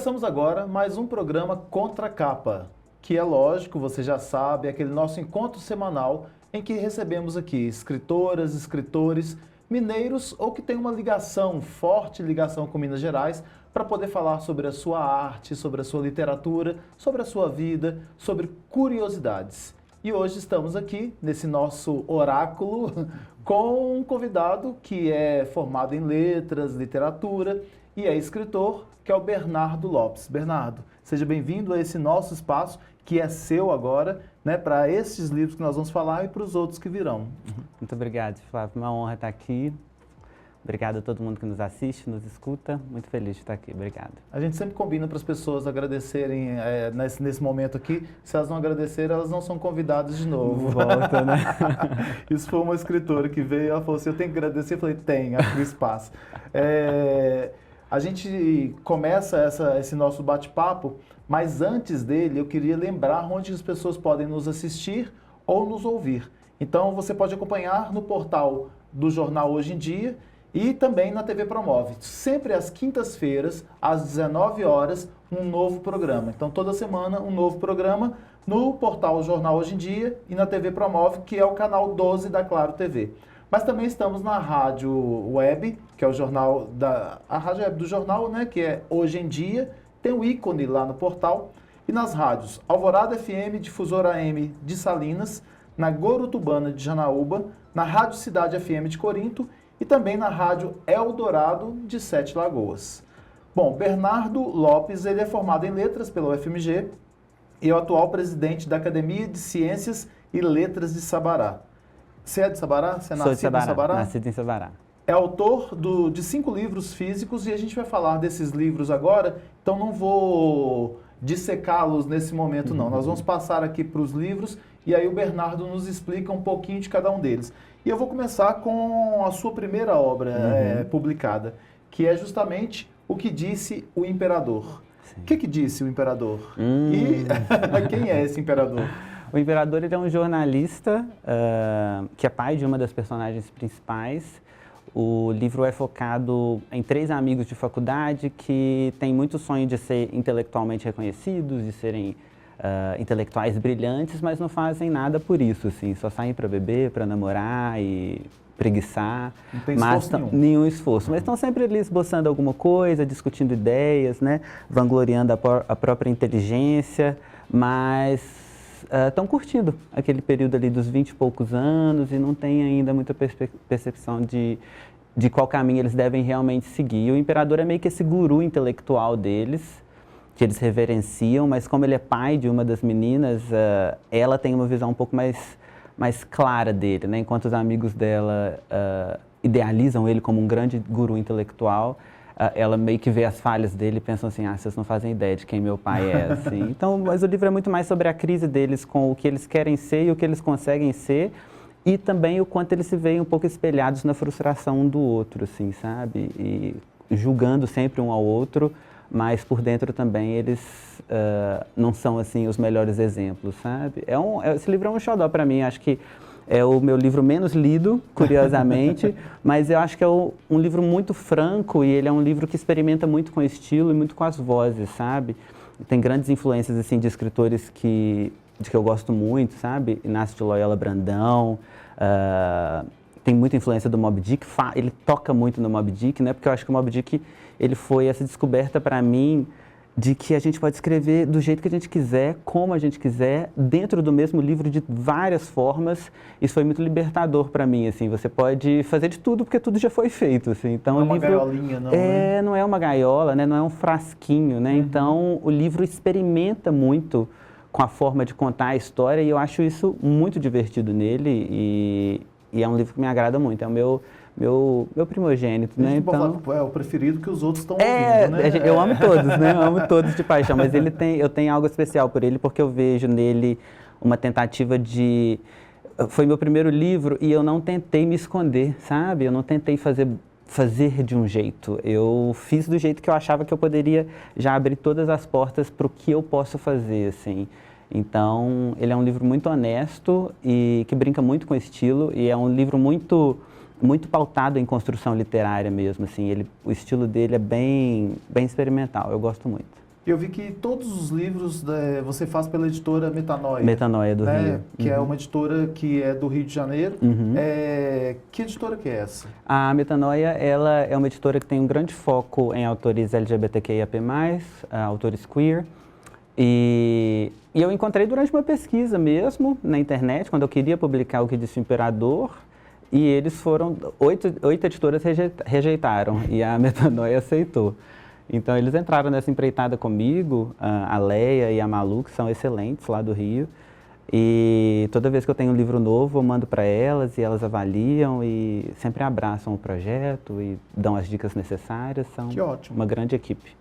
Começamos agora mais um programa Contra a Capa, que é lógico, você já sabe, é aquele nosso encontro semanal em que recebemos aqui escritoras, escritores, mineiros ou que têm uma ligação, forte ligação com Minas Gerais, para poder falar sobre a sua arte, sobre a sua literatura, sobre a sua vida, sobre curiosidades. E hoje estamos aqui, nesse nosso oráculo, com um convidado que é formado em letras, literatura e é escritor, que é o Bernardo Lopes. Bernardo, seja bem-vindo a esse nosso espaço, que é seu agora, né, para esses livros que nós vamos falar e para os outros que virão. Muito obrigado, Flávio. Uma honra estar aqui. Obrigado a todo mundo que nos assiste, nos escuta. Muito feliz de estar aqui. Obrigado. A gente sempre combina para as pessoas agradecerem nesse momento aqui. Se elas não agradecerem, elas não são convidadas de novo. Volta, né? Isso foi uma escritora que veio, ela falou assim, eu tenho que agradecer. Eu falei, tem, acho que o espaço. A gente começa esse nosso bate-papo, mas antes dele eu queria lembrar onde as pessoas podem nos assistir ou nos ouvir. Então você pode acompanhar no portal do Jornal Hoje em Dia e também na TV Promove. Sempre às quintas-feiras, às 19 horas, um novo programa. Então toda semana um novo programa no portal Jornal Hoje em Dia e na TV Promove, que é o canal 12 da Claro TV. Mas também estamos na rádio web, que é o jornal a rádio web do jornal, né, que é Hoje em Dia, tem o ícone lá no portal, e nas rádios Alvorada FM, Difusora AM de Salinas, na Gorutubana de Janaúba, na Rádio Cidade FM de Corinto e também na Rádio Eldorado de Sete Lagoas. Bom, Bernardo Lopes, ele é formado em letras pela UFMG e é o atual presidente da Academia de Ciências e Letras de Sabará. Você é de Sabará? Você é nascido em Sabará? Nascido em Sabará. É autor de 5 livros físicos e a gente vai falar desses livros agora, então não vou dissecá-los nesse momento não. Nós vamos passar aqui para os livros e aí o Bernardo nos explica um pouquinho de cada um deles. E eu vou começar com a sua primeira obra publicada, que é justamente O que Disse o Imperador. O que disse o Imperador? E quem é esse Imperador? O Imperador, ele é um jornalista que é pai de uma das personagens principais. O livro é focado em 3 amigos de faculdade que têm muito sonho de ser intelectualmente reconhecidos, de serem intelectuais brilhantes, mas não fazem nada por isso, assim, só saem para beber, para namorar e preguiçar. Não tem esforço nenhum esforço. Mas estão sempre ali esboçando alguma coisa, discutindo ideias, né, vangloriando a própria inteligência, mas estão curtindo aquele período ali dos 20 e poucos anos e não tem ainda muita percepção de qual caminho eles devem realmente seguir. E o Imperador é meio que esse guru intelectual deles, que eles reverenciam, mas como ele é pai de uma das meninas, ela tem uma visão um pouco mais clara dele, né? Enquanto os amigos dela idealizam ele como um grande guru intelectual, ela meio que vê as falhas dele e pensa assim, vocês não fazem ideia de quem meu pai é, assim. Então, mas o livro é muito mais sobre a crise deles com o que eles querem ser e o que eles conseguem ser e também o quanto eles se veem um pouco espelhados na frustração um do outro, assim, sabe? E julgando sempre um ao outro, mas por dentro também eles não são, assim, os melhores exemplos, sabe? Esse livro é um xodó para mim, acho que é o meu livro menos lido, curiosamente, mas eu acho que é um livro muito franco e ele é um livro que experimenta muito com o estilo e muito com as vozes, sabe? Tem grandes influências, assim, de escritores de que eu gosto muito, sabe? Inácio de Loyola Brandão, tem muita influência do Moby Dick, ele toca muito no Moby Dick, né? Porque eu acho que o Moby Dick, ele foi essa descoberta para mim de que a gente pode escrever do jeito que a gente quiser, como a gente quiser, dentro do mesmo livro de várias formas. Isso foi muito libertador para mim, assim. Você pode fazer de tudo porque tudo já foi feito, assim. Então, não é uma gaiolinha, não, né? Não é uma gaiola, né? Não é um frasquinho, né? Então, o livro experimenta muito com a forma de contar a história e eu acho isso muito divertido nele e é um livro que me agrada muito. É o meu primogênito, né? Então, é o preferido que os outros estão ouvindo, né? Eu amo todos, né? Eu amo todos de paixão, mas eu tenho algo especial por ele porque eu vejo nele uma tentativa de... Foi meu primeiro livro e eu não tentei me esconder, sabe? Eu não tentei fazer de um jeito. Eu fiz do jeito que eu achava que eu poderia já abrir todas as portas para o que eu posso fazer, assim. Então, ele é um livro muito honesto e que brinca muito com o estilo e é um livro muito pautado em construção literária mesmo, assim. O estilo dele é bem experimental, eu gosto muito. Eu vi que todos os livros você faz pela editora Metanoia. Metanoia do né? Rio. Que é uma editora que é do Rio de Janeiro. Que editora que é essa? A Metanoia, ela é uma editora que tem um grande foco em autores LGBTQIAP+, autores queer. E eu encontrei durante uma pesquisa mesmo, na internet, quando eu queria publicar O Que Disse o Imperador, e eles foram, oito editoras rejeitaram, e a Metanoia aceitou. Então, eles entraram nessa empreitada comigo, a Leia e a Malu, que são excelentes lá do Rio. E toda vez que eu tenho um livro novo, eu mando para elas e elas avaliam e sempre abraçam o projeto e dão as dicas necessárias. São Que ótimo. Uma grande equipe.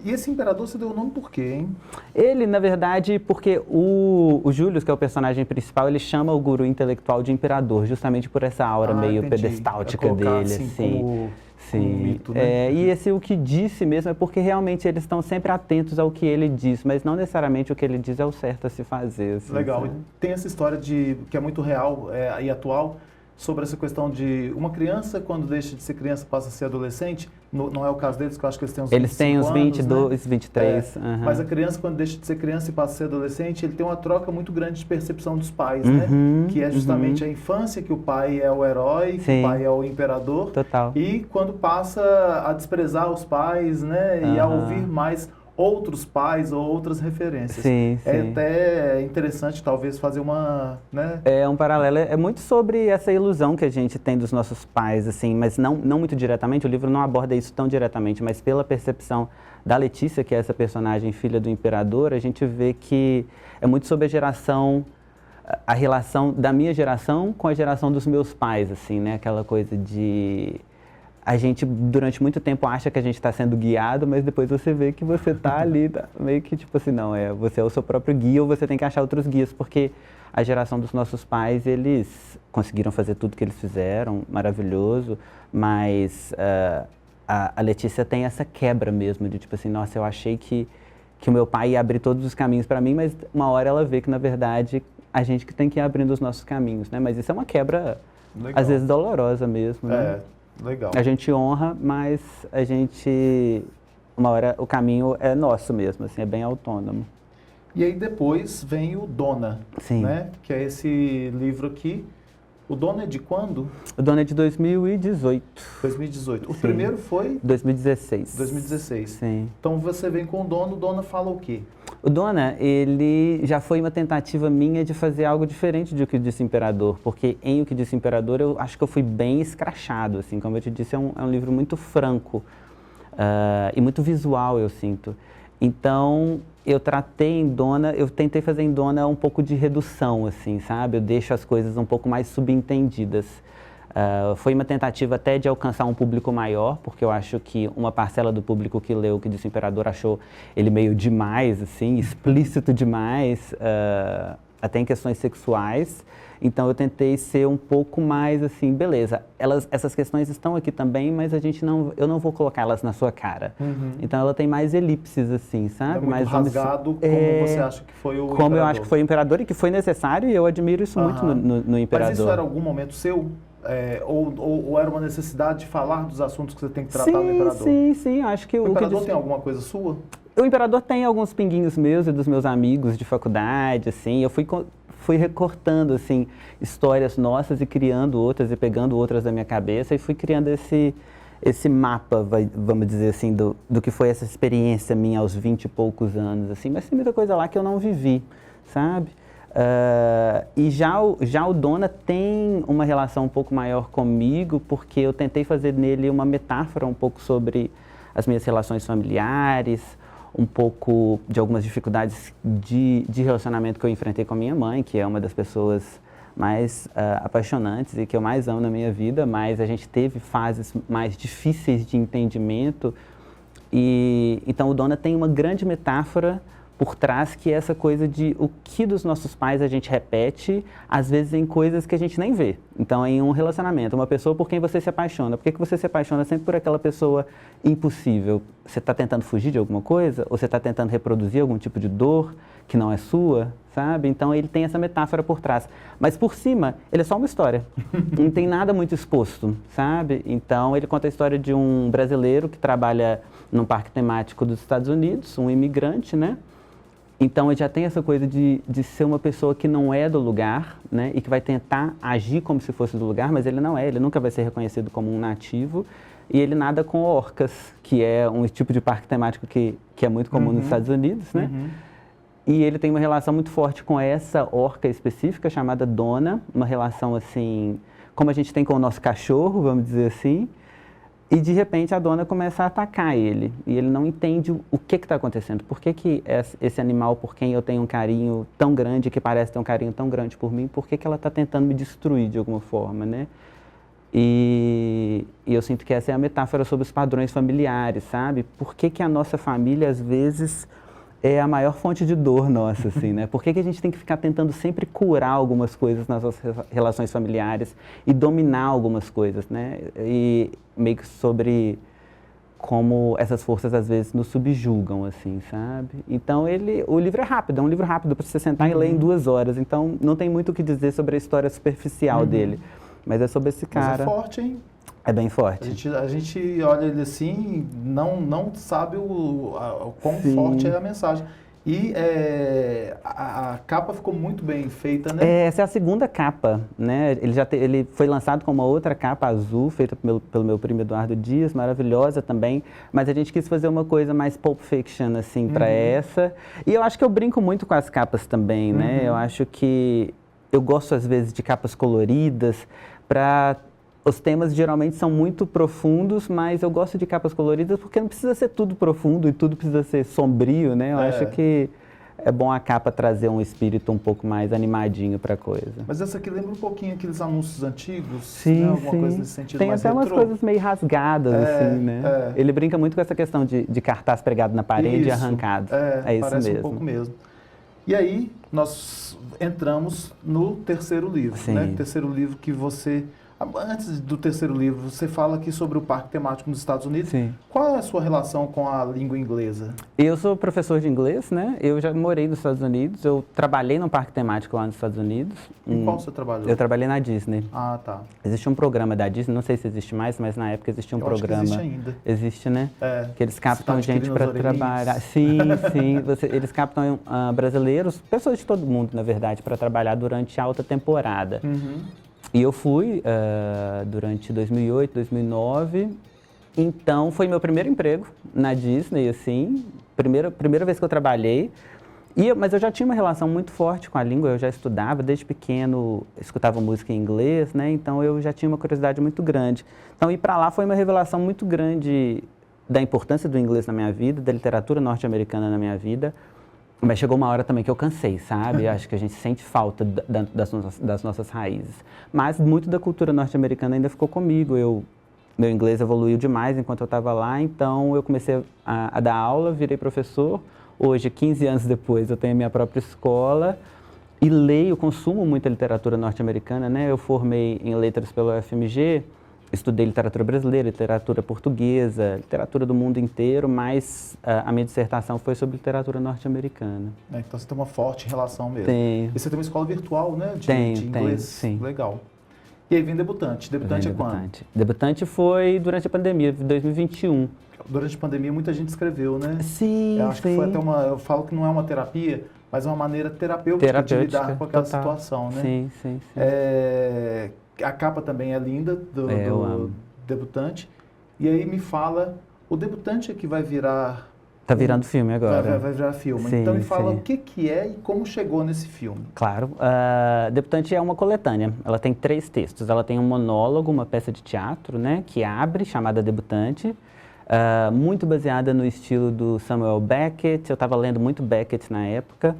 E esse imperador você deu o nome por quê, hein? Ele, na verdade, porque o Július, que é o personagem principal, ele chama o guru intelectual de imperador, justamente por essa aura meio entendi. pedestáltica dele. Assim. Sim. Como mito, né? E esse O Que Disse mesmo é porque realmente eles estão sempre atentos ao que ele diz, mas não necessariamente o que ele diz é o certo a se fazer. Assim, Legal. sabe? E tem essa história que é muito real e atual, sobre essa questão de uma criança, quando deixa de ser criança, passa a ser adolescente. Não é o caso deles, que eu acho que eles têm uns 25 Eles têm uns anos, 22, né? 23. Mas a criança, quando deixa de ser criança e passa a ser adolescente, ele tem uma troca muito grande de percepção dos pais, né? Que é justamente a infância, que o pai é o herói, que o pai é o imperador. Total. E quando passa a desprezar os pais, né? E a ouvir mais outros pais ou outras referências. Sim, É sim. até interessante, talvez, fazer uma... né? É um paralelo, é muito sobre essa ilusão que a gente tem dos nossos pais, assim, mas não muito diretamente, o livro não aborda isso tão diretamente, mas pela percepção da Letícia, que é essa personagem filha do imperador, a gente vê que é muito sobre a relação da minha geração com a geração dos meus pais, assim, né? Aquela coisa de... A gente, durante muito tempo, acha que a gente está sendo guiado, mas depois você vê que você está ali, meio que tipo assim, não, você é o seu próprio guia ou você tem que achar outros guias, porque a geração dos nossos pais, eles conseguiram fazer tudo que eles fizeram, maravilhoso, mas a Letícia tem essa quebra mesmo, de tipo assim, nossa, eu achei que o meu pai ia abrir todos os caminhos para mim, mas uma hora ela vê que, na verdade, a gente que tem que ir abrindo os nossos caminhos, né? Mas isso é uma quebra, Legal. às vezes, dolorosa mesmo, né? Legal. A gente honra, mas uma hora o caminho é nosso mesmo, assim, é bem autônomo. E aí depois vem o Dona, Sim. né? Que é esse livro aqui. O Dona é de quando? O Dona é de 2018. 2018. O Sim. primeiro foi? 2016. 2016. Sim. Então você vem com o Dona fala o quê? O Dona, ele já foi uma tentativa minha de fazer algo diferente do que disse o Imperador, porque em O Que Disse o Imperador eu acho que eu fui bem escrachado, assim, como eu te disse, é um livro muito franco e muito visual, eu sinto. Então, eu tentei fazer em Dona um pouco de redução, assim, sabe? Eu deixo as coisas um pouco mais subentendidas. Foi uma tentativa até de alcançar um público maior, porque eu acho que uma parcela do público que leu O Que Disse o Imperador achou ele meio demais, assim, explícito demais, até em questões sexuais. Então eu tentei ser um pouco mais assim, beleza, essas questões estão aqui também, mas eu não vou colocá-las na sua cara. Então ela tem mais elipses, assim, sabe? É muito mais rasgado, como você acha que foi o Como Imperador. eu acho que foi o Imperador e que foi necessário, e eu admiro isso muito no Imperador. Mas isso era algum momento seu? Ou era uma necessidade de falar dos assuntos que você tem que tratar no Imperador? Sim, acho que O Imperador tem alguma coisa sua? O Imperador tem alguns pinguinhos meus e dos meus amigos de faculdade, assim, eu fui recortando, assim, histórias nossas e criando outras e pegando outras da minha cabeça e fui criando esse mapa, vamos dizer assim, do que foi essa experiência minha aos 20 e poucos anos, assim, mas tem muita coisa lá que eu não vivi, sabe? E já o Dona tem uma relação um pouco maior comigo, porque eu tentei fazer nele uma metáfora um pouco sobre as minhas relações familiares, um pouco de algumas dificuldades de relacionamento que eu enfrentei com a minha mãe, que é uma das pessoas mais apaixonantes e que eu mais amo na minha vida, mas a gente teve fases mais difíceis de entendimento. E então o Dona tem uma grande metáfora por trás, que é essa coisa de o que dos nossos pais a gente repete, às vezes em coisas que a gente nem vê. Então, em um relacionamento, uma pessoa por quem você se apaixona. Por que você se apaixona sempre por aquela pessoa impossível? Você está tentando fugir de alguma coisa? Ou você está tentando reproduzir algum tipo de dor que não é sua, sabe? Então ele tem essa metáfora por trás. Mas por cima, ele é só uma história. Não tem nada muito exposto, sabe? Então ele conta a história de um brasileiro que trabalha num parque temático dos Estados Unidos, um imigrante, né? Então ele já tem essa coisa de ser uma pessoa que não é do lugar, né? E que vai tentar agir como se fosse do lugar, mas ele não é, ele nunca vai ser reconhecido como um nativo. E ele nada com orcas, que é um tipo de parque temático que é muito comum nos Estados Unidos, né? E ele tem uma relação muito forte com essa orca específica, chamada Dona, uma relação assim, como a gente tem com o nosso cachorro, vamos dizer assim. E de repente a Dona começa a atacar ele, e ele não entende o que está acontecendo. Por que esse animal por quem eu tenho um carinho tão grande, que parece ter um carinho tão grande por mim, por que ela está tentando me destruir de alguma forma, né? E eu sinto que essa é a metáfora sobre os padrões familiares, sabe? Por que a nossa família, às vezes, é a maior fonte de dor nossa, assim, né? Por que a gente tem que ficar tentando sempre curar algumas coisas nas nossas relações familiares e dominar algumas coisas, né? E meio que sobre como essas forças, às vezes, nos subjugam, assim, sabe? Então, o livro é um livro rápido para você sentar e ler em 2 horas. Então, não tem muito o que dizer sobre a história superficial dele. Mas é sobre esse cara. Mas é forte, hein? É bem forte. A gente olha ele assim, não sabe o quão forte é a mensagem. E a capa ficou muito bem feita, né? Essa é a segunda capa, né? Ele foi lançado com uma outra capa azul, feita pelo meu primo Eduardo Dias, maravilhosa também. Mas a gente quis fazer uma coisa mais Pulp Fiction, assim, para essa. E eu acho que eu brinco muito com as capas também, né? Eu acho que eu gosto, às vezes, de capas coloridas, os temas geralmente são muito profundos, mas eu gosto de capas coloridas porque não precisa ser tudo profundo e tudo precisa ser sombrio, né? Eu acho que é bom a capa trazer um espírito um pouco mais animadinho para a coisa. Mas essa aqui lembra um pouquinho aqueles anúncios antigos, sim, né? Alguma coisa nesse sentido tem mais até retrô. umas coisas meio rasgadas, assim, né? Ele brinca muito com essa questão de cartaz pregado na parede e arrancado. É isso parece mesmo. Um pouco mesmo. E aí, nós entramos no terceiro livro, né? Terceiro livro que você... Antes do terceiro livro, você fala aqui sobre o parque temático nos Estados Unidos. Sim. Qual é a sua relação com a língua inglesa? Eu sou professor de inglês, né? Eu já morei nos Estados Unidos, eu trabalhei num parque temático lá nos Estados Unidos. Em qual você trabalhou? Eu trabalhei na Disney. Ah, tá. Existe um programa da Disney, não sei se existe mais, mas na época existia um programa. Acho que existe ainda. Existe, né? Que eles captam gente para trabalhar. Sim. Eles captam brasileiros, pessoas de todo mundo, na verdade, para trabalhar durante a alta temporada. E eu fui durante 2008, 2009, então foi meu primeiro emprego na Disney, assim, primeira vez que eu trabalhei, mas eu já tinha uma relação muito forte com a língua, eu já estudava desde pequeno, escutava música em inglês, né, então eu já tinha uma curiosidade muito grande. Então ir para lá foi uma revelação muito grande da importância do inglês na minha vida, da literatura norte-americana na minha vida. Mas chegou uma hora também que eu cansei, sabe? Acho que a gente sente falta das nossas raízes. Mas muito da cultura norte-americana ainda ficou comigo. Meu inglês evoluiu demais enquanto eu estava lá, então eu comecei a dar aula, virei professor. Hoje, 15 anos depois, eu tenho a minha própria escola e consumo muita literatura norte-americana, né? Eu formei em letras pelo UFMG, estudei literatura brasileira, literatura portuguesa, literatura do mundo inteiro, mas a minha dissertação foi sobre literatura norte-americana. Então você tem uma forte relação mesmo. Tem. E você tem uma escola virtual, né? De inglês. Tem, sim. Legal. E aí vem Debutante. Debutante é quando? Debutante foi durante a pandemia, 2021. Durante a pandemia muita gente escreveu, né? Sim, eu acho que foi até eu falo que não é uma terapia, mas é uma maneira terapêutica de lidar com aquela situação, né? Sim. A capa também é linda do Debutante. E aí me fala, o Debutante é que vai virar... Tá virando filme agora. Vai virar filme. Sim, então me fala o que é e como chegou nesse filme. Claro. Debutante é uma coletânea. Ela tem 3 textos. Ela tem um monólogo, uma peça de teatro, né, que abre, chamada Debutante. Muito baseada no estilo do Samuel Beckett. Eu estava lendo muito Beckett na época.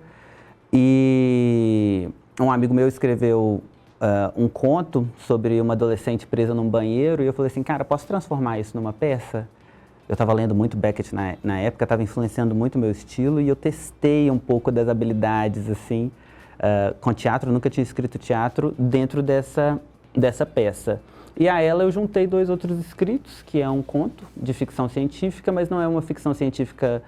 E um amigo meu escreveu um conto sobre uma adolescente presa num banheiro. E eu falei assim, cara, posso transformar isso numa peça? Eu estava lendo muito Beckett na época, estava influenciando muito o meu estilo. E eu testei um pouco das habilidades, assim, com teatro. Eu nunca tinha escrito teatro dentro dessa peça. E a ela eu juntei 2 outros escritos, que é um conto de ficção científica, mas não é uma ficção científica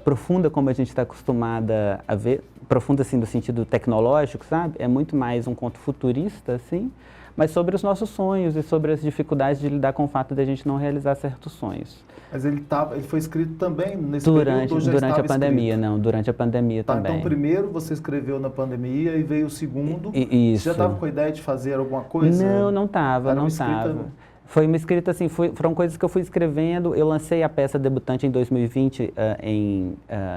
profunda como a gente está acostumada a ver profundo assim no sentido tecnológico, sabe? É muito mais um conto futurista, assim, mas sobre os nossos sonhos e sobre as dificuldades de lidar com o fato de a gente não realizar certos sonhos. Mas ele foi escrito também nesse período ou já Durante a estava pandemia, escrito? não, durante a pandemia Tá, também. então primeiro você escreveu na pandemia e veio o segundo. Isso. Você já estava com a ideia de fazer alguma coisa? Não estava, Era não uma escrita- estava. Foi uma escrita assim, foram coisas que eu fui escrevendo. Eu lancei a peça Debutante em 2020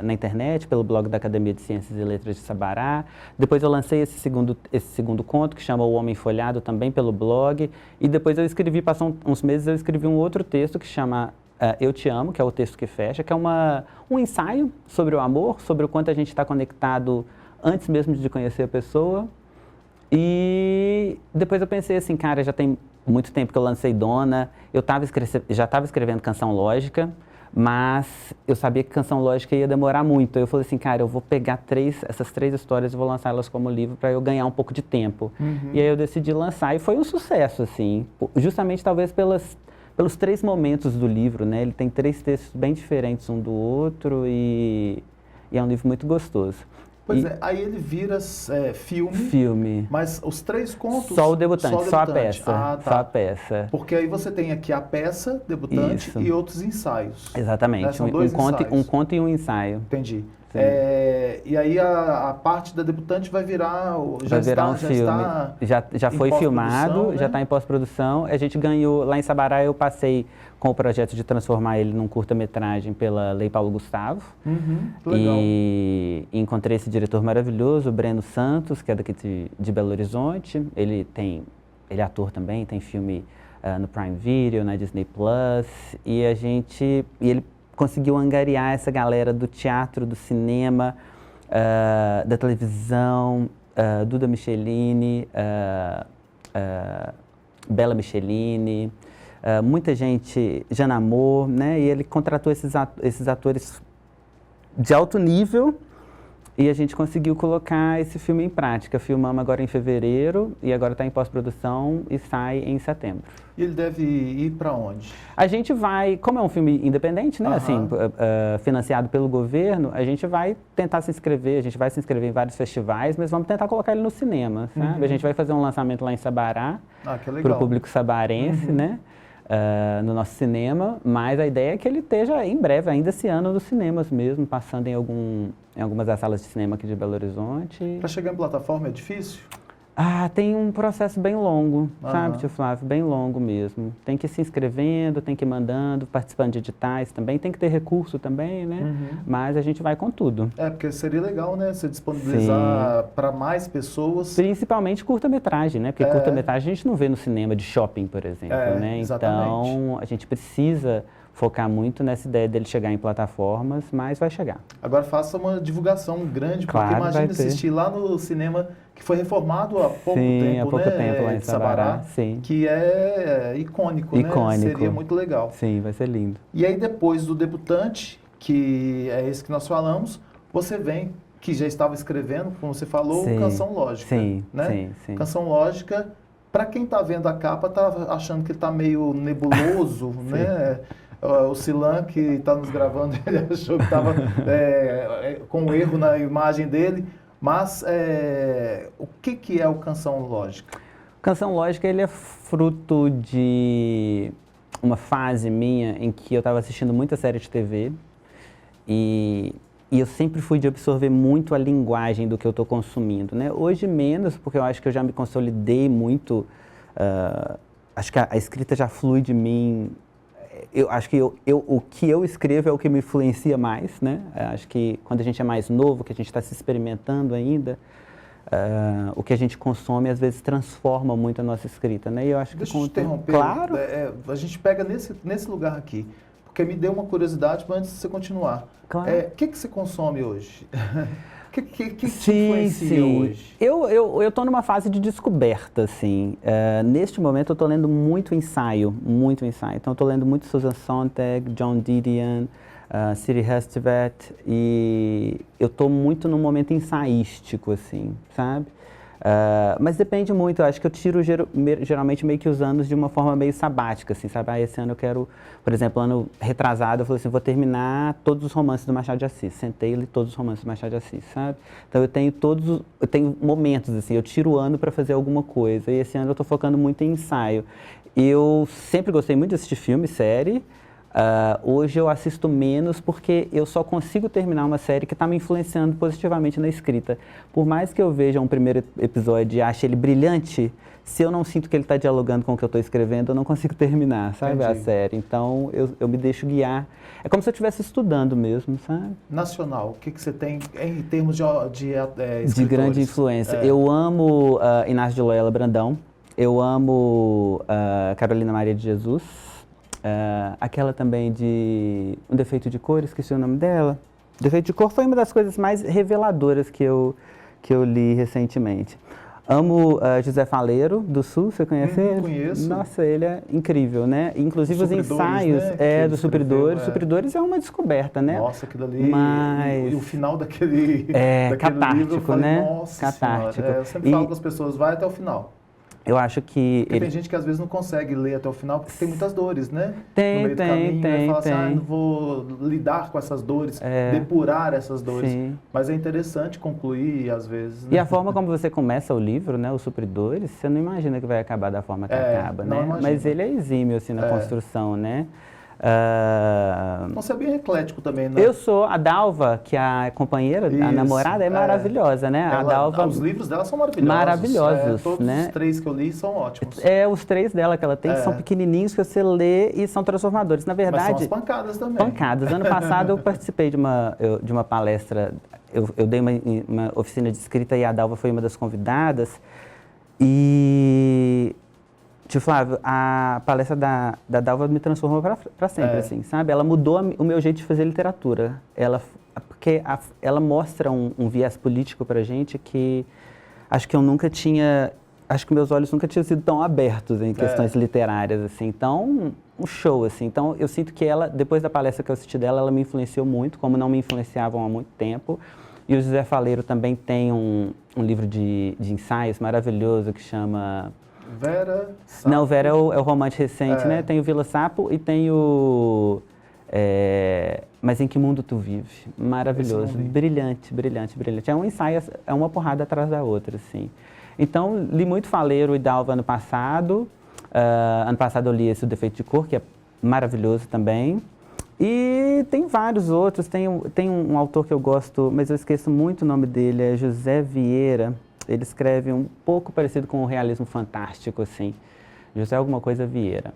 na internet, pelo blog da Academia de Ciências e Letras de Sabará. Depois eu lancei esse segundo conto, que chama O Homem Folhado, também pelo blog. E depois eu escrevi, passou uns meses, eu escrevi um outro texto que chama Eu Te Amo, que é o texto que fecha, que é um ensaio sobre o amor, sobre o quanto a gente está conectado antes mesmo de conhecer a pessoa. E depois eu pensei assim, cara, já tem muito tempo que eu lancei Dona, já estava escrevendo Canção Lógica, mas eu sabia que Canção Lógica ia demorar muito. Eu falei assim, cara, eu vou pegar essas 3 histórias e vou lançá-las como livro para eu ganhar um pouco de tempo. E aí eu decidi lançar e foi um sucesso, assim, justamente talvez pelos 3 momentos do livro, né? Ele tem 3 textos bem diferentes um do outro e é um livro muito gostoso. Pois é, aí ele vira Filme. mas os 3 contos... Só o Debutante, só a peça. Ah, tá. Só a peça. Porque aí você tem aqui a peça, Debutante, Isso. e outros ensaios. Exatamente, Né? São 2 ensaios. um conto e um ensaio. Entendi. E aí a parte da Debutante vai virar... Vai virar um filme. Já foi filmado, né? já está em pós-produção. A gente ganhou, lá em Sabará eu passei com o projeto de transformar ele num curta-metragem pela Lei Paulo Gustavo. Legal. E encontrei esse diretor maravilhoso, o Breno Santos, que é daqui de Belo Horizonte. Ele é ator também, tem filme no Prime Video, na Disney Plus. E ele conseguiu angariar essa galera do teatro, do cinema, da televisão, Duda Michelini, Bela Michelini, muita gente, Jana Amor, né? E ele contratou esses atores de alto nível e a gente conseguiu colocar esse filme em prática. Filmamos agora em fevereiro e agora está em pós-produção e sai em setembro. E ele deve ir para onde? A gente vai, como é um filme independente, né, assim, financiado pelo governo, a gente vai tentar se inscrever, a gente vai se inscrever em vários festivais, mas vamos tentar colocar ele no cinema, sabe? A gente vai fazer um lançamento lá em Sabará, para o público sabarense, né? No nosso cinema, mas a ideia é que ele esteja em breve, ainda esse ano, nos cinemas mesmo, passando em algumas das salas de cinema aqui de Belo Horizonte. Para chegar em plataforma é difícil? Tem um processo bem longo, sabe, tio Flávio? Bem longo mesmo. Tem que ir se inscrevendo, tem que ir mandando, participando de editais também, tem que ter recurso também, né? Mas a gente vai com tudo. Porque seria legal, né? Você disponibilizar para mais pessoas. Principalmente curta-metragem, né? Porque curta-metragem a gente não vê no cinema de shopping, por exemplo, né? Exatamente. Então, a gente precisa focar muito nessa ideia dele chegar em plataformas, mas vai chegar. Agora faça uma divulgação grande, porque Claro, imagina assistir lá no cinema que foi reformado há pouco tempo, há pouco tempo lá em Sabará, que é icônico, né? Seria muito legal. Sim, vai ser lindo. E aí depois do Debutante, que é esse que nós falamos, você vem, que já estava escrevendo, como você falou, Canção Lógica. Né? Sim. Canção Lógica, para quem está vendo a capa, está achando que está meio nebuloso, né? O Silan, que está nos gravando, ele achou que estava com um erro na imagem dele. Mas o que é o Canção Lógica? Canção Lógica, ele é fruto de uma fase minha em que eu estava assistindo muita série de TV e eu sempre fui de absorver muito a linguagem do que eu estou consumindo, né? Hoje menos, porque eu acho que eu já me consolidei muito, acho que a escrita já flui de mim. Eu acho que o que eu escrevo é o que me influencia mais, né? Acho que quando a gente é mais novo, que a gente está se experimentando ainda, o que a gente consome às vezes transforma muito a nossa escrita, né? E eu acho Deixa eu te interromper. Claro. A gente pega nesse lugar aqui, porque me deu uma curiosidade antes de você continuar. Claro. O que você consome hoje? O que te influencia hoje? Eu estou numa fase de descoberta, assim. Neste momento eu estou lendo muito ensaio. Então eu estou lendo muito Susan Sontag, John Didion, Siri Hustvedt, e eu estou muito num momento ensaístico, assim, sabe? Mas depende muito, eu acho que eu tiro geralmente meio que os anos de uma forma meio sabática, assim, sabe? Esse ano eu quero, por exemplo, ano retrasado, eu falei assim, vou terminar todos os romances do Machado de Assis. Sentei e li todos os romances do Machado de Assis, sabe? Então eu tenho momentos, assim, eu tiro o ano para fazer alguma coisa. E esse ano eu estou focando muito em ensaio. Eu sempre gostei muito de assistir filme, série. Hoje eu assisto menos porque eu só consigo terminar uma série que está me influenciando positivamente na escrita. Por mais que eu veja um primeiro episódio e ache ele brilhante, se eu não sinto que ele está dialogando com o que eu estou escrevendo, eu não consigo terminar, sabe, a série. Então eu me deixo guiar. É como se eu estivesse estudando mesmo, sabe? Nacional, o que você tem em termos de escritores? De grande influência. Eu amo Inácio de Loyola Brandão, eu amo Carolina Maria de Jesus. Aquela também de Um Defeito de Cor, esqueci o nome dela. Defeito de Cor foi uma das coisas mais reveladoras que eu li recentemente. Amo José Faleiro, do Sul, você conhece ele? Conheço. Nossa, ele é incrível, né? Inclusive os ensaios dos Supridores. Supridores é uma descoberta, né? Nossa, aquilo ali. Mas... E o final daquele catártico, livro, eu falei, né? Nossa catártico. Senhora. Eu sempre falo com as pessoas, vai até o final. Eu acho que... Porque tem gente que às vezes não consegue ler até o final porque tem muitas dores, né? Tem, no meio do caminho, tem. Fala assim, não vou lidar com essas dores, depurar essas dores. Sim. Mas é interessante concluir, às vezes. Né? E a forma como você começa o livro, né, Os Supridores, você não imagina que vai acabar da forma que acaba, né? Imagino. Mas ele é exímio, assim, na construção, né? Você é bem eclético também, né? Eu sou a Dalva, que a companheira, a namorada, é maravilhosa, né? A Dalva, os livros dela são maravilhosos. Maravilhosos, todos né? os 3 que eu li são ótimos. Os 3 dela que ela tem são pequenininhos que você lê e são transformadores. Na verdade... Mas são as pancadas também. Pancadas. Ano passado eu participei de uma palestra, eu dei uma oficina de escrita e a Dalva foi uma das convidadas. E... Tio Flávio, a palestra da Dalva me transformou para sempre, assim, sabe? Ela mudou o meu jeito de fazer literatura. Porque ela mostra um viés político pra gente que acho que eu nunca tinha... Acho que meus olhos nunca tinham sido tão abertos em questões literárias, assim. Então, um show, assim. Então, eu sinto que ela, depois da palestra que eu assisti dela, ela me influenciou muito, como não me influenciavam há muito tempo. E o José Faleiro também tem um livro de ensaios maravilhoso que chama... Vera Sapo. Não, Vera é o romance recente, né? Tem o Vila Sapo e tem o... Mas em que mundo tu vive? Maravilhoso, brilhante, brilhante, brilhante. É um ensaio, é uma porrada atrás da outra, assim. Então, li muito Faleiro e Dalva ano passado. Ano passado eu li esse O Defeito de Cor, que é maravilhoso também. E tem vários outros. Tem um autor que eu gosto, mas eu esqueço muito o nome dele, é José Vieira. Ele escreve um pouco parecido com o realismo fantástico, assim. José alguma coisa Vieira.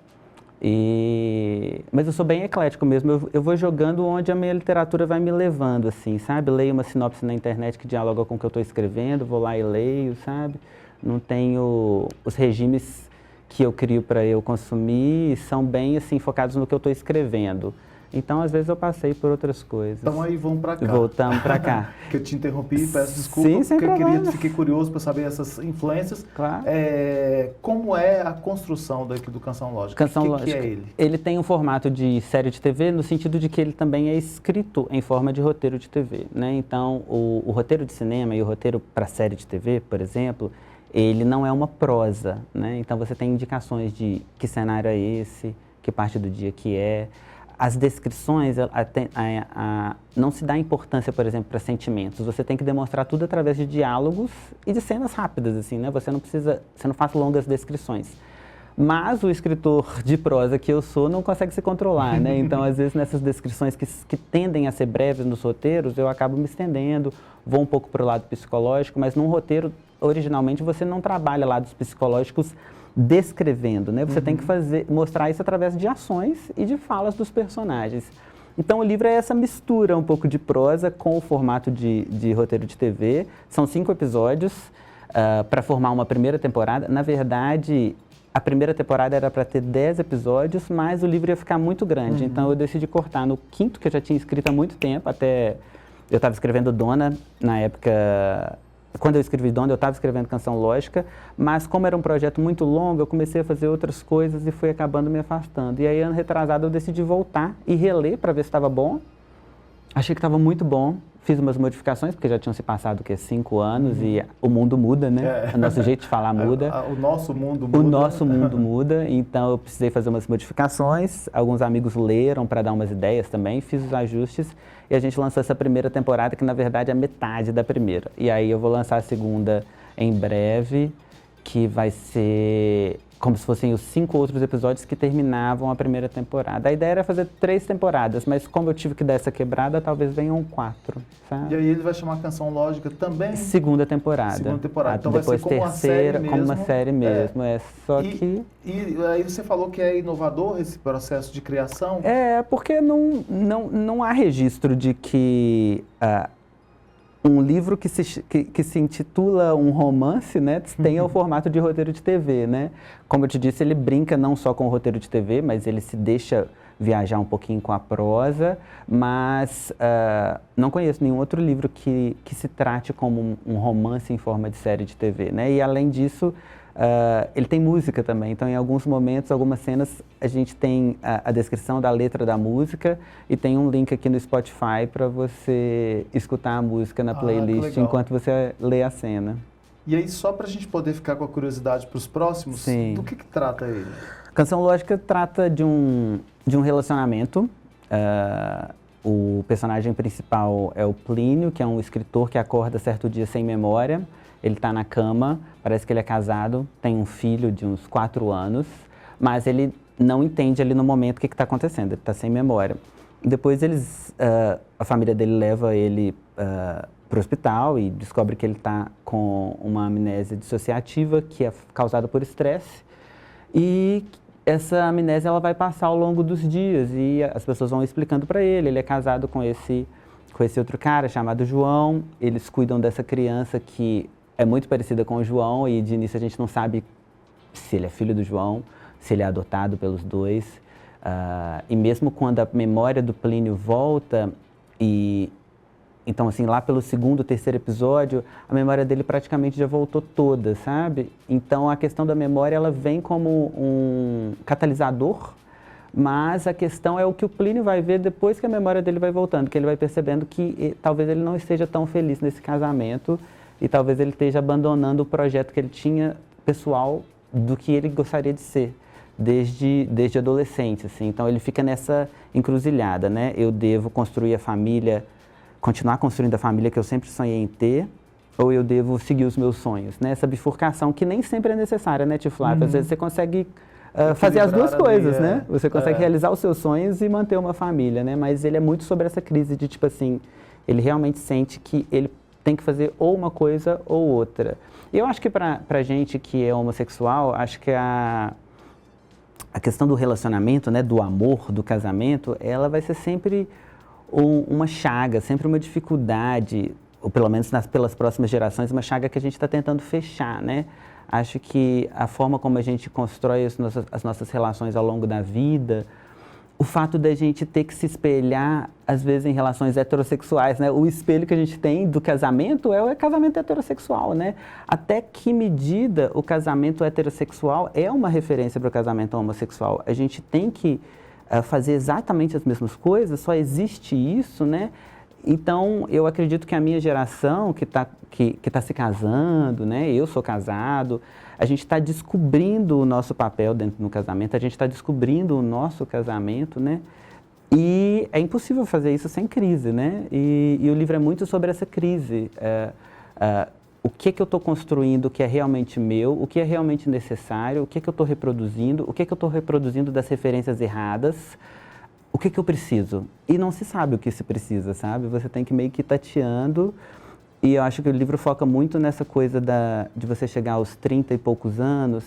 Mas eu sou bem eclético mesmo. Eu vou jogando onde a minha literatura vai me levando, assim, sabe? Leio uma sinopse na internet que dialoga com o que eu estou escrevendo, vou lá e leio, sabe? Não tenho... Os regimes que eu crio para eu consumir são bem, assim, focados no que eu estou escrevendo. Então, às vezes, eu passei por outras coisas. Então, aí vamos para cá. Voltamos para cá. Que eu te interrompi, peço desculpa, Sim, sem porque fiquei curioso para saber essas influências. Claro. Como é a construção do Canção Lógica? Canção Lógica. Que é ele? Ele tem um formato de série de TV, no sentido de que ele também é escrito em forma de roteiro de TV, né? Então, o roteiro de cinema e o roteiro para série de TV, por exemplo, ele não é uma prosa, né? Então, você tem indicações de que cenário é esse, que parte do dia que é. As descrições, não se dá importância, por exemplo, para sentimentos. Você tem que demonstrar tudo através de diálogos e de cenas rápidas, assim, né? Você não faz longas descrições. Mas o escritor de prosa que eu sou não consegue se controlar, né? Então, às vezes, nessas descrições que tendem a ser breves nos roteiros, eu acabo me estendendo, vou um pouco para o lado psicológico, mas num roteiro, originalmente, você não trabalha lados psicológicos descrevendo, né? Você tem que mostrar isso através de ações e de falas dos personagens. Então, o livro é essa mistura um pouco de prosa com o formato de roteiro de TV. São 5 episódios para formar uma primeira temporada. Na verdade, a primeira temporada era para ter 10 episódios, mas o livro ia ficar muito grande. Então, eu decidi cortar no 5º, que eu já tinha escrito há muito tempo. Até eu estava escrevendo Dona, na época... Quando eu escrevi Dona, eu estava escrevendo Canção Lógica, mas como era um projeto muito longo, eu comecei a fazer outras coisas e fui acabando me afastando. E aí, ano retrasado, eu decidi voltar e reler para ver se estava bom. Achei que estava muito bom, fiz umas modificações, porque já tinham se passado, 5 anos, e o mundo muda, né? O nosso jeito de falar muda. O nosso mundo muda. O nosso mundo muda, então eu precisei fazer umas modificações. Alguns amigos leram para dar umas ideias também, fiz os ajustes, e a gente lançou essa primeira temporada, que na verdade é metade da primeira. E aí eu vou lançar a segunda em breve, que vai ser como se fossem os 5 outros episódios que terminavam a primeira temporada. A ideia era fazer 3 temporadas, mas como eu tive que dar essa quebrada, talvez venham 4, sabe? E aí ele vai chamar Canção Lógica também? Segunda temporada. Segunda temporada. Então depois vai ser como terceira, uma série como mesmo. uma série mesmo. Só E que... E aí você falou que é inovador esse processo de criação? Porque não há registro de que... um livro que se intitula um romance, né, tenha o formato de roteiro de TV, né? Como eu te disse, ele brinca não só com o roteiro de TV, mas ele se deixa viajar um pouquinho com a prosa, mas não conheço nenhum outro livro que se trate como um romance em forma de série de TV, né? E além disso, ele tem música também, então em alguns momentos, algumas cenas, a gente tem a descrição da letra da música e tem um link aqui no Spotify para você escutar a música na playlist enquanto você lê a cena. E aí, só para a gente poder ficar com a curiosidade para os próximos, Sim. Do que trata ele? Canção Lógica trata de um relacionamento. O personagem principal é o Plínio, que é um escritor que acorda certo dia sem memória. Ele está na cama, parece que ele é casado, tem um filho de uns 4 anos, mas ele não entende ali no momento o que está acontecendo, ele está sem memória. Depois a família dele leva ele para o hospital e descobre que ele está com uma amnésia dissociativa, que é causada por estresse. E essa amnésia ela vai passar ao longo dos dias e as pessoas vão explicando para ele. Ele é casado com esse outro cara chamado João, eles cuidam dessa criança que é muito parecida com o João e de início a gente não sabe se ele é filho do João, se ele é adotado pelos dois. E mesmo quando a memória do Plínio volta, então assim, lá pelo 2º, 3º episódio, a memória dele praticamente já voltou toda, sabe? Então a questão da memória, ela vem como um catalisador, mas a questão é o que o Plínio vai ver depois que a memória dele vai voltando, que ele vai percebendo que talvez ele não esteja tão feliz nesse casamento e talvez ele esteja abandonando o projeto que ele tinha pessoal do que ele gostaria de ser desde adolescente, assim. Então ele fica nessa encruzilhada, né? Eu devo construir a família, continuar construindo a família que eu sempre sonhei em ter, ou eu devo seguir os meus sonhos, né? Essa bifurcação que nem sempre é necessária, né, Tio Flávio? Às vezes você consegue fazer as duas coisas, né? Você consegue realizar os seus sonhos e manter uma família, né? Mas ele é muito sobre essa crise de, tipo assim, ele realmente sente que ele tem que fazer ou uma coisa ou outra. E eu acho que pra gente que é homossexual, acho que a questão do relacionamento, né, do amor, do casamento, ela vai ser sempre uma chaga, sempre uma dificuldade, ou pelo menos pelas próximas gerações, uma chaga que a gente está tentando fechar, né? Acho que a forma como a gente constrói as nossas relações ao longo da vida, o fato da gente ter que se espelhar, às vezes, em relações heterossexuais, né? O espelho que a gente tem do casamento é o casamento heterossexual, né? Até que medida o casamento heterossexual é uma referência para o casamento homossexual? A gente tem que fazer exatamente as mesmas coisas? Só existe isso, né? Então, eu acredito que a minha geração que tá se casando, né? Eu sou casado, a gente está descobrindo o nosso papel dentro do casamento, a gente está descobrindo o nosso casamento, né? E é impossível fazer isso sem crise, né? E o livro é muito sobre essa crise. O que eu estou construindo que é realmente meu, o que é realmente necessário, o que eu estou reproduzindo, o que eu estou reproduzindo das referências erradas, o que eu preciso? E não se sabe o que se precisa, sabe? Você tem que meio que ir tateando. E eu acho que o livro foca muito nessa coisa de você chegar aos 30 e poucos anos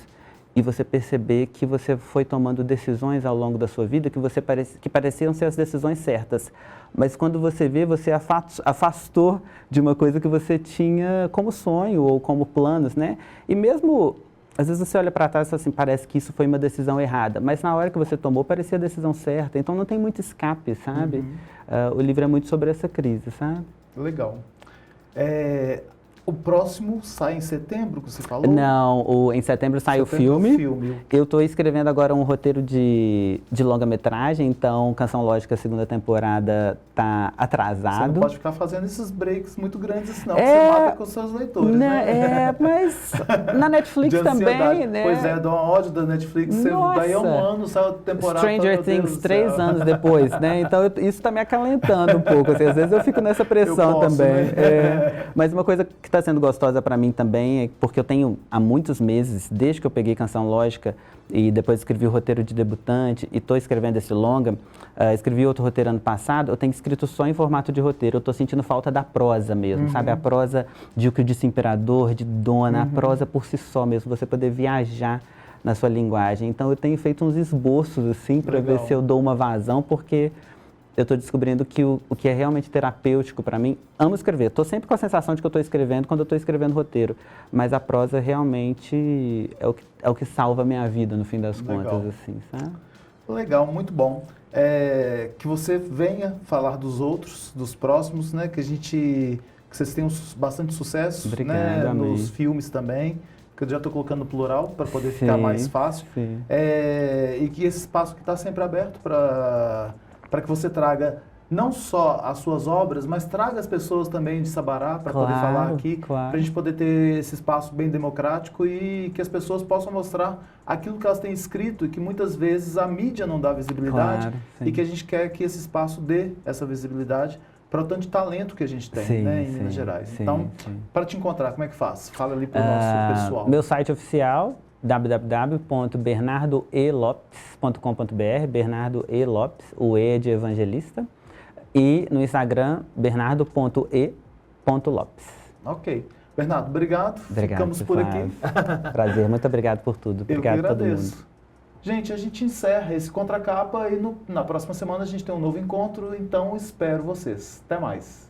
e você perceber que você foi tomando decisões ao longo da sua vida que pareciam ser as decisões certas. Mas quando você vê, você afastou de uma coisa que você tinha como sonho ou como planos, né? E mesmo... Às vezes você olha para trás e fala assim, parece que isso foi uma decisão errada, mas na hora que você tomou parecia a decisão certa, então não tem muito escape, sabe? O livro é muito sobre essa crise, sabe? Legal. próximo sai em setembro, que você falou? Não, em setembro sai o filme. Eu estou escrevendo agora um roteiro de longa-metragem, então Canção Lógica, segunda temporada, está atrasado. Você não pode ficar fazendo esses breaks muito grandes, senão você mata com os seus leitores, né? Mas na Netflix também, né? Pois é, dá uma ódio da Netflix. Daí é um ano, sai a temporada. Stranger Things 3 anos depois, né? Então isso está me acalentando um pouco. Assim, às vezes eu fico nessa pressão também. Né? Mas uma coisa que está sendo gostosa para mim também é porque eu tenho há muitos meses, desde que eu peguei Canção Lógica e depois escrevi o roteiro de debutante e estou escrevendo esse longa, escrevi outro roteiro ano passado, eu tenho escrito só em formato de roteiro. Eu estou sentindo falta da prosa mesmo, sabe? A prosa de O que disse Imperador, de Dona, a prosa por si só mesmo, você poder viajar na sua linguagem. Então eu tenho feito uns esboços assim para ver se eu dou uma vazão, porque eu estou descobrindo que o que é realmente terapêutico para mim, amo escrever. Estou sempre com a sensação de que eu estou escrevendo quando eu estou escrevendo roteiro, mas a prosa realmente é o que salva a minha vida no fim das contas, assim, sabe? Legal, muito bom. Que você venha falar dos outros, dos próximos, né? Que vocês tenham bastante sucesso. Obrigado, né? Nos filmes também, que eu já estou colocando no plural para poder ficar mais fácil. E que esse espaço que está sempre aberto para que você traga não só as suas obras, mas traga as pessoas também de Sabará para poder falar aqui, para a gente poder ter esse espaço bem democrático e que as pessoas possam mostrar aquilo que elas têm escrito e que muitas vezes a mídia não dá visibilidade e que a gente quer que esse espaço dê essa visibilidade para o tanto de talento que a gente tem em Minas Gerais. Então, para te encontrar, como é que faz? Fala ali para o nosso pessoal. Meu site oficial, www.bernardoelopes.com.br, Bernardo E. Lopes, o E é de evangelista, e no Instagram, bernardo.e.lopes. Ok. Bernardo, obrigado. Ficamos por aqui. Prazer, muito obrigado por tudo. Obrigado a todo mundo. Gente, a gente encerra esse Contracapa e na próxima semana a gente tem um novo encontro, então espero vocês. Até mais.